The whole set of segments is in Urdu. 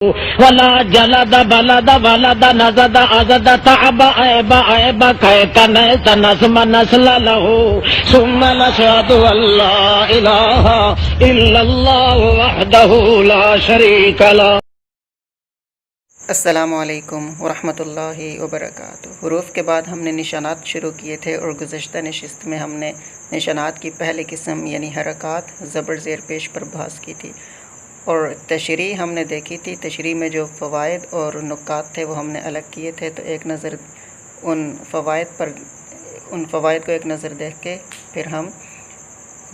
ولا جلد بلد ولد نزد ازد تعب عيب عيب كيك نيت نسم نسل له ثم نشهد ان لا اله الا الله وحده لا شريك له. السلام علیکم ورحمۃ اللہ وبرکاتہ. حروف کے بعد ہم نے نشانات شروع کیے تھے اور گزشتہ نشست میں ہم نے نشانات کی پہلی قسم یعنی حرکات زبر زیر پیش پر بحث کی تھی اور تشریح ہم نے دیکھی تھی. تشریح میں جو فوائد اور نکات تھے وہ ہم نے الگ کیے تھے، تو ایک نظر ان فوائد کو ایک نظر دیکھ کے پھر ہم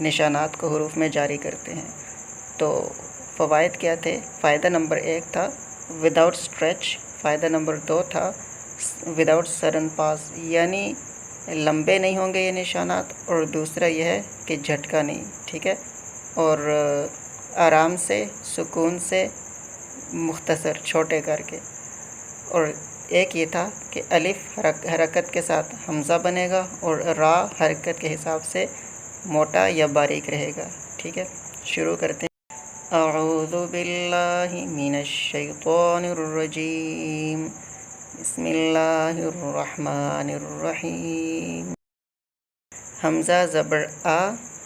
نشانات کو حروف میں جاری کرتے ہیں. تو فوائد کیا تھے؟ فائدہ نمبر 1 تھا وداؤٹ اسٹریچ، فائدہ نمبر 2 تھا وداؤٹ سڈن پاس، یعنی لمبے نہیں ہوں گے یہ نشانات، اور دوسرا یہ ہے کہ جھٹکا نہیں، ٹھیک ہے، اور آرام سے سکون سے مختصر چھوٹے کر کے. اور ایک یہ تھا کہ الف حرکت کے ساتھ حمزہ بنے گا اور را حرکت کے حساب سے موٹا یا باریک رہے گا. ٹھیک ہے، شروع کرتے ہیں. اعوذ باللہ من الشیطان الرجیم، بسم اللہ الرحمن الرحیم. حمزہ زبر آ،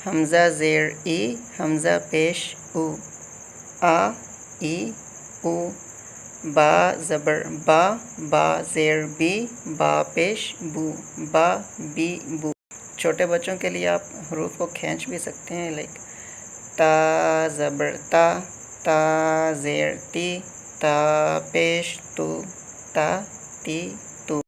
حمزہ زیر ای، حمزہ پیش او، آ ای او. با زبر با، با زیر بی، با پیش بو، با بی بو. چھوٹے بچوں کے لیے آپ حروف کو کھینچ بھی سکتے ہیں، لائک تا زبر تا، تا زیر تی، تا پیش تو، تا تی تو،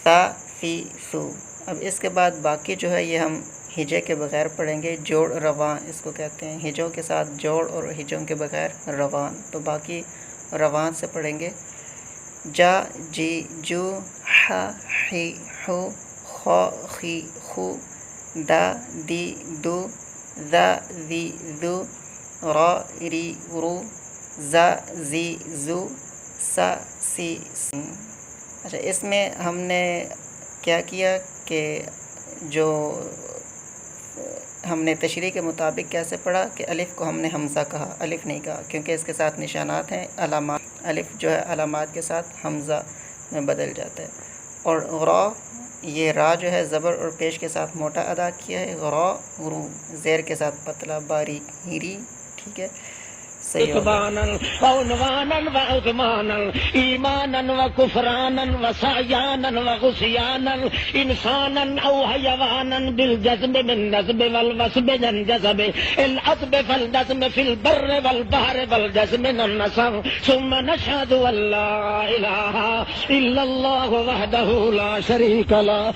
تا فی سو. اب اس کے بعد باقی جو ہے یہ ہم ہجے کے بغیر پڑھیں گے. جوڑ رواں اس کو کہتے ہیں، ہجوں کے ساتھ جوڑ اور ہجوں کے بغیر رواں. تو باقی رواں سے پڑھیں گے. جا جی جو، ح حی حو، خا خی خو، دا دی دو، ذا ذی ذو، را ری رو، زا زی زو، سا سی سن. اچھا، اس میں ہم نے کیا کیا کہ جو ہم نے تشریح کے مطابق کیسے پڑھا کہ الف کو ہم نے حمزہ کہا، الف نہیں کہا، کیونکہ اس کے ساتھ نشانات ہیں علامات. الف جو ہے علامات کے ساتھ حمزہ میں بدل جاتا ہے. اور غرا، یہ را جو ہے زبر اور پیش کے ساتھ موٹا ادا کیا ہے، غرا غرو، زیر کے ساتھ پتلا باریک ہیری. ٹھیک ہے، صحیح ہوگا. عثمانا وعنوانا وعثمانا ایمانا وکفرانا وسعیانا وغسیانا انسانا او حیوانا بالجزم من نزب والوسب ينجزب العصب فالجزم في البر والبحر والجزم النسب ثم نشهد ان لا اله الا الله وحده لا شريك له